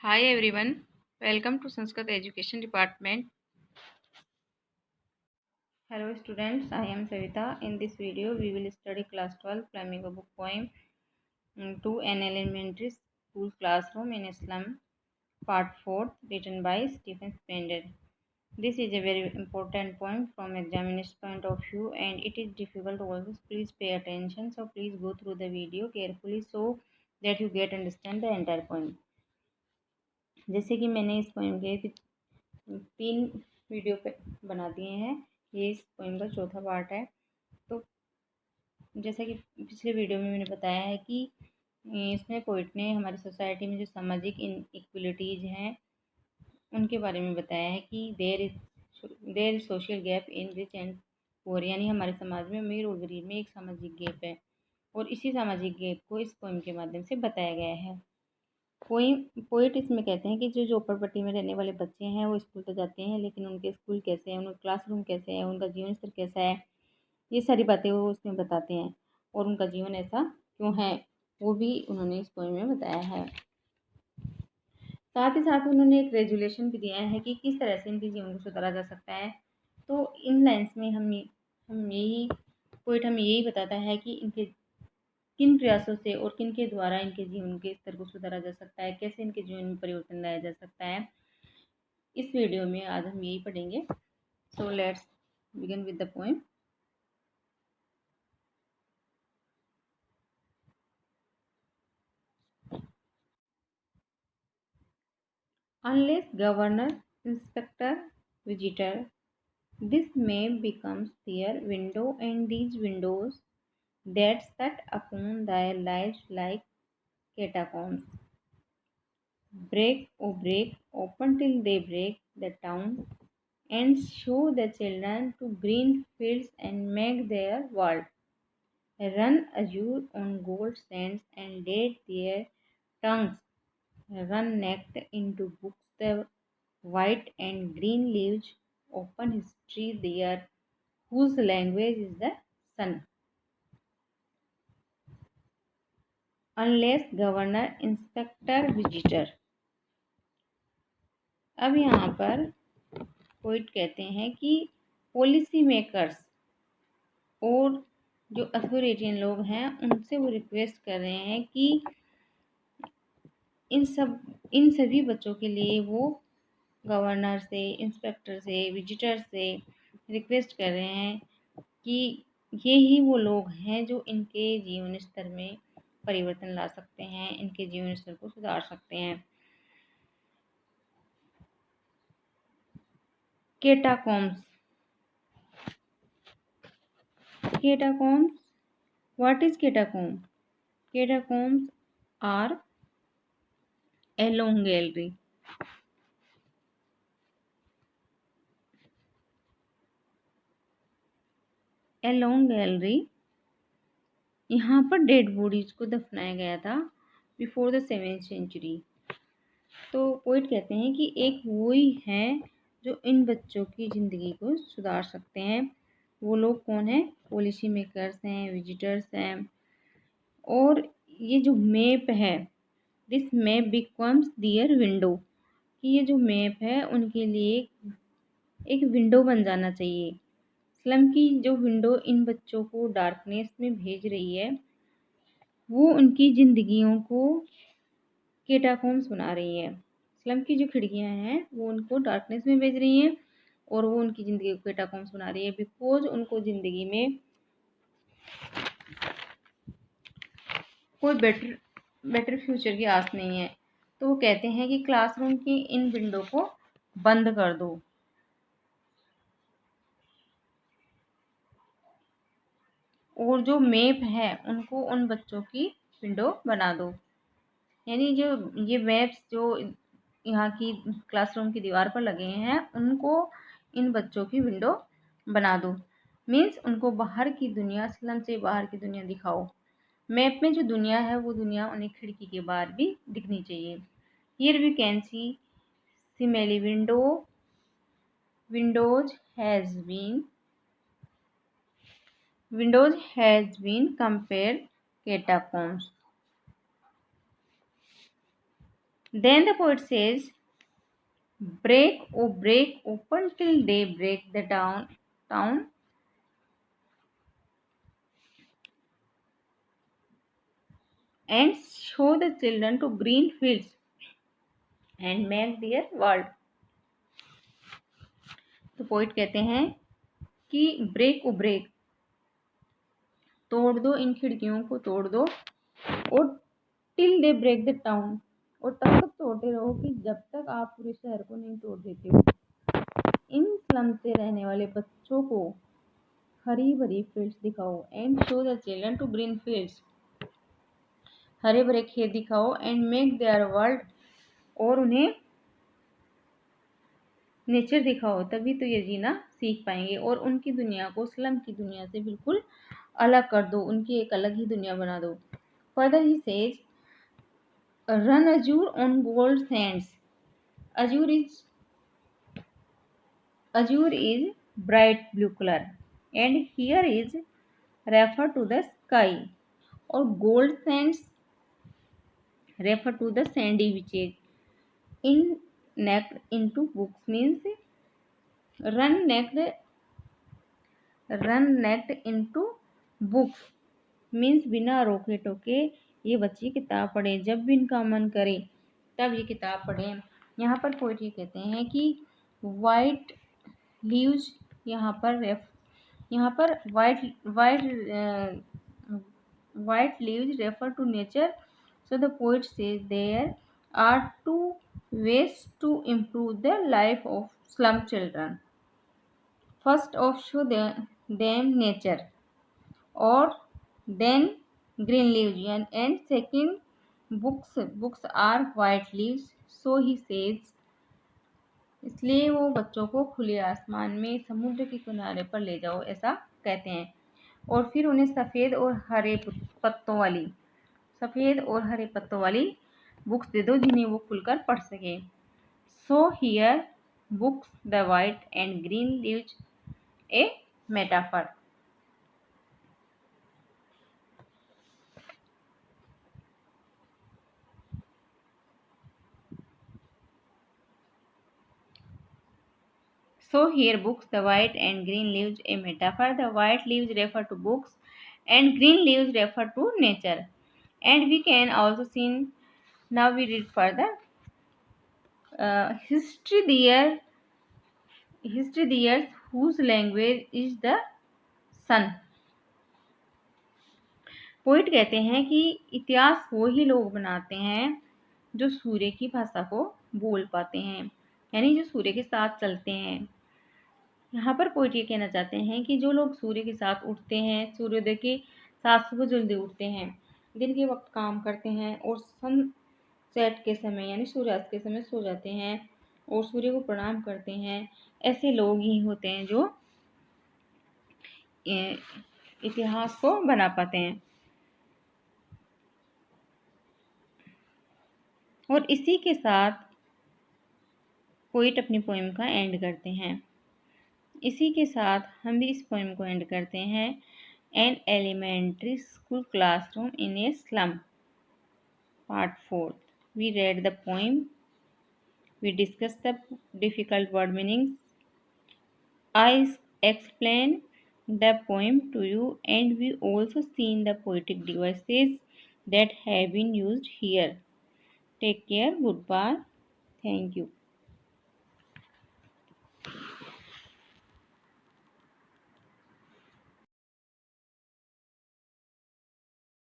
Hi everyone, welcome to Sanskrit Education Department. Hello students, I am Savita. In this video, we will study class 12 Flamingo book poem to an elementary school classroom in Islam, part 4, written by Stephen Spender. This is a very important poem from examiners' point of view and it is difficult also. Please pay attention. So please go through the video carefully so that you get understand the entire poem. जैसे कि मैंने इस poem के 3 video पे बना दिए हैं। ये इस पोएम का चौथा पार्ट है। तो जैसा कि पिछले वीडियो में मैंने बताया है कि इसमें पोइट ने हमारी सोसाइटी में जो सामाजिक इनइक्वलिटीज़ हैं उनके बारे में बताया है कि there is social gap in rich and poor, यानी हमारे समाज में अमीर और गरीब में एक सामाजिक गैप है और इसी सामाजिक गैप को इस पोएम के माध्यम से बताया गया है। पोइट इसमें कहते हैं कि जो झोपड़पट्टी में रहने वाले बच्चे हैं वो स्कूल तो जाते हैं, लेकिन उनके स्कूल कैसे हैं, उनका क्लासरूम कैसे है, उनका जीवन स्तर कैसा है, ये सारी बातें वो उसमें बताते हैं और उनका जीवन ऐसा क्यों है वो भी उन्होंने इस पोएम में बताया है। साथ ही साथ उन्होंने एक रेजुलेशन भी दिया है कि किस तरह से इनके जीवन को सुधारा जा सकता है। तो इन लाइन्स में पोइट हमें यही बताता है कि इनके किन प्रयासों से और किन के द्वारा इनके जीवन के स्तर को सुधारा जा सकता है, कैसे इनके जीवन में परिवर्तन लाया जा सकता है। इस वीडियो में आज हम यही पढ़ेंगे। So let's begin with the poem. Unless governor, inspector, visitor, this may becomes their window, and these windows that shut upon their lives like catacombs. Break, oh break, open till they break the town, and show the children to green fields and make their world run azure on gold sands, and let their tongues run naked into books the white and green leaves open history there whose language is the sun. Unless governor, inspector, visitor. अब यहाँ पर poet कहते हैं कि policy makers और जो authoritarian लोग हैं उनसे वो रिक्वेस्ट कर रहे हैं कि इन सभी बच्चों के लिए वो गवर्नर से, इंस्पेक्टर से, विजिटर से रिक्वेस्ट कर रहे हैं कि ये ही वो लोग हैं जो इनके जीवन स्तर में परिवर्तन ला सकते हैं, इनके जीवन स्तर को सुधार सकते हैं। Catacombs, what is catacomb? Catacombs are a long gallery. A long gallery, यहाँ पर डेड बॉडीज को दफनाया गया था बिफोर द 7th सेंचुरी। तो पोइट कहते हैं कि एक वो ही है जो इन बच्चों की ज़िंदगी को सुधार सकते हैं। वो लोग कौन हैं? पॉलिसी मेकर्स हैं, विजिटर्स हैं। और ये जो मैप है, this map becomes their window, कि ये जो मैप है उनके लिए एक विंडो बन जाना चाहिए। स्लम की जो विंडो इन बच्चों को डार्कनेस में भेज रही है वो उनकी ज़िंदगियों को कैटाकॉम्स बना रही है। स्लम की जो खिड़कियां हैं वो उनको डार्कनेस में भेज रही हैं और वो उनकी ज़िंदगी को कैटाकॉम्स बना रही है, बिकॉज उनको ज़िंदगी में कोई बेटर फ्यूचर की आस नहीं है। तो वो कहते हैं कि क्लासरूम की इन विंडो को बंद कर दो और जो मैप है उनको उन बच्चों की विंडो बना दो। यानी जो ये मैप्स जो यहाँ की क्लासरूम की दीवार पर लगे हैं उनको इन बच्चों की विंडो बना दो। मीन्स उनको बाहर की दुनिया, स्लम से बाहर की दुनिया दिखाओ। मैप में जो दुनिया है वो दुनिया उन्हें खिड़की के बाहर भी दिखनी चाहिए। Here we can see similarly windows has been compared catacombs. Then the poet says, break open till day break the town and show the children to green fields and make their world. तो poet कहते हैं कि break ओ break, तोड़ दो इन खिड़कियों को, तोड़ दो, और till they break the town, और तब तक तोड़ते रहो कि जब तक आप पूरे शहर को नहीं तोड़ देते हो। इन स्लम से रहने वाले बच्चों को हरी भरी फील्ड्स दिखाओ and show the children to green fields, हरे भरे खेत दिखाओ एंड मेक देयर वर्ल्ड, और उन्हें नेचर दिखाओ, तभी तो ये जीना सीख पाएंगे। और उनकी दुनिया को स्लम की दुनिया से बिल्कुल अलग कर दो, उनकी एक अलग ही दुनिया बना दो। Further he says, run azure on gold sands, azure is bright blue colour and here is refer to the sky, और gold sands refer to the sandy beaches, in naked into books means run naked into books means बिना रोके टोके ये बच्चे किताब पढ़े, जब भी इनका मन करे तब ये किताब पढ़ें। यहाँ पर पोइट्री कहते हैं कि वाइट लीव्स, यहाँ पर white leaves refer to nature, so the poet says there are two ways to improve the life of slum children. First of show them nature, or then green leaves, and second books are white leaves, so he says। इसलिए वो बच्चों को खुले आसमान में समुद्र के किनारे पर ले जाओ, ऐसा कहते हैं, और फिर उन्हें सफ़ेद और हरे पत्तों वाली बुक्स दे दो जिन्हें वो खुलकर पढ़ सके। So here books the white and green leaves A metaphor. So here books, the white and green leaves a metaphor. The white leaves refer to books and green leaves refer to nature. And we can also see, now we read further. History there whose language is the sun. Poet कहते हैं कि इतिहास वो ही लोग बनाते हैं जो सूर्य की भाषा को बोल पाते हैं, यानी जो सूर्य के साथ चलते हैं। यहाँ पर पोइट ये कहना चाहते हैं कि जो लोग सूर्य के साथ उठते हैं, सूर्योदय के साथ सुबह जल्दी उठते हैं, दिन के वक्त काम करते हैं और सनसेट के समय यानी सूर्यास्त के समय सो जाते हैं और सूर्य को प्रणाम करते हैं, ऐसे लोग ही होते हैं जो इतिहास को बना पाते हैं। और इसी के साथ पोइट अपनी पोएम का एंड करते हैं। इसी के साथ हम भी इस पोएम को एंड करते हैं। An elementary school classroom in a slum, part 4। We read the poem, we discuss the difficult word meanings, I explain the poem to you, and we also seen the poetic devices that have been used here. Take care. Goodbye. Thank you.